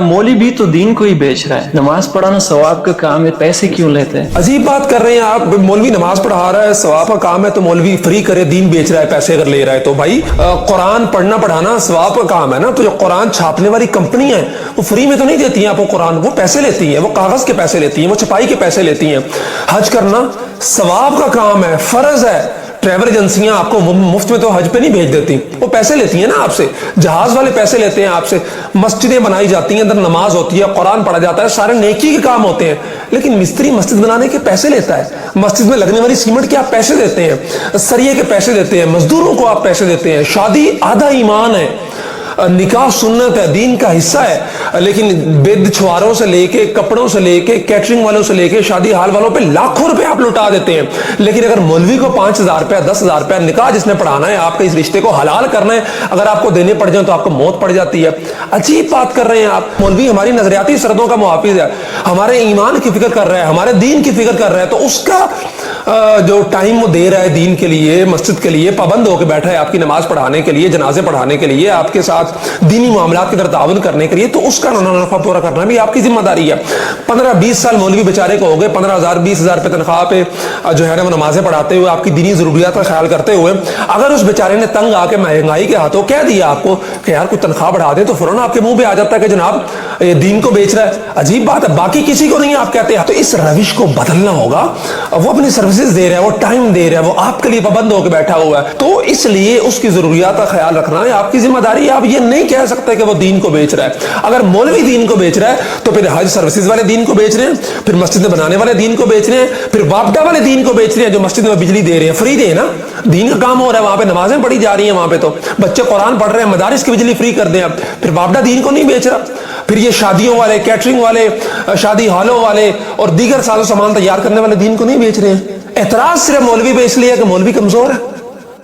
मौलवी भी तो दीन को ही बेच रहा है। नमाज पढ़ाना सवाब का काम है, पैसे क्यों लेते हैं? अजीब बात कर रहे हैं आप। मौलवी नमाज पढ़ा रहा है, सवाब का काम है, तो मौलवी फ्री करे, दीन बेच रहा है पैसे अगर ले रहा है तो। भाई कुरान पढ़ना पढ़ाना सवाब का काम है ना, तो जो कुरान छापने वाली कंपनी है वो फ्री में तो नहीं देती है आपको कुरान, वो पैसे लेती है, वो कागज के पैसे लेती है, वो छपाई के पैसे लेती हैं। हज करना सवाब का काम है, फर्ज है। ट्रैवल एजेंसियां आपको मुफ्त में तो हज पे नहीं भेज देती, वो पैसे लेती हैं ना आपसे। जहाज वाले पैसे लेते हैं आपसे। मस्जिदें बनाई जाती हैं, अंदर नमाज होती है, कुरान पढ़ा जाता है, सारे नेकी के काम होते हैं, लेकिन मिस्त्री मस्जिद बनाने के पैसे लेता है। मस्जिद में लगने वाली सीमेंट के आप पैसे देते हैं, सरिये के पैसे देते हैं, मजदूरों को आप पैसे देते हैं। शादी आधा ईमान है, निकाह सुन्नत है, दीन का हिस्सा है, लेकिन बेद छुआरों से लेके, कपड़ों से लेके, कैटरिंग वालों से लेके, शादी हाल वालों पे लाखों रुपए आप लुटा देते हैं। लेकिन अगर मौलवी को 5,000 रुपया, 10,000 रुपया, निकाह जिसने पढ़ाना है, आपके इस रिश्ते को हलाल करना है, अगर आपको देने पड़ जाए तो आपको मौत पड़ जाती है। अजीब बात कर रहे हैं आप। मौलवी हमारी नजरियाती सरहदों का मुहाफिज है, हमारे ईमान की फिक्र कर रहा है, हमारे दीन की फिक्र कर रहा है, तो उसका जो टाइम वो दे रहा है दीन के लिए, मस्जिद के लिए, पाबंद होकर बैठा है आपकी नमाज पढ़ाने के लिए, जनाजे पढ़ाने के लिए, आपके साथ दीनी मामलात की तरफ ताउन करने के लिए, तो उसका नफा पूरा करना भी आपकी जिम्मेदारी है। 15-20 साल मौलवी बेचारे को हो गए, 15,000 20,000 रुपये तनख्वाह पे जो है ना वो नमाजें पढ़ाते हुए, आपकी दीनी जरूरियात का ख्याल करते हुए, अगर उस बेचारे ने तंग आके महंगाई के हाथों कह दिया आपको कि यार कुछ तनख्वाह बढ़ा दे, तो फौरन आपके मुंह पे आ जाता है कि जनाब ये दीन को बेच रहा है। अजीब बात है, बाकी किसी को नहीं आप कहते हैं। तो इस रविश को बदलना होगा। वो अपनी सर्विसेज दे रहा है, वो टाइम दे रहा है, वो आपके लिए पाबंद होकर बैठा हुआ है, तो इसलिए उसकी जरूरियात का ख्याल रखना है आपकी जिम्मेदारी है। आप ये नहीं कह सकते कि वो दीन को बेच रहा है। अगर मौलवी दीन को बेच रहा है तो फिर हज सर्विसेज वाले दीन को बेच रहे हैं, फिर मस्जिद में बनाने वाले दीन को बेच रहे हैं, फिर वापडा वाले दीन को बेच रहे हैं जो मस्जिद में बिजली दे रहे हैं। फ्री दे ना, दीन का काम हो रहा है, वहां पे नमाजें पढ़ी जा रही हैं, वहां पे तो बच्चे कुरान पढ़ रहे हैं, मदारिस की बिजली फ्री कर दें आप, फिर वापडा दीन को नहीं बेच रहा। फिर ये शादियों वाले, कैटरिंग वाले, शादी हॉलों वाले और दीगर साजो सामान तैयार करने वाले दीन को नहीं बेच रहे हैं। एतराज सिर्फ मौलवी पे इसलिए है कि मौलवी कमजोर है।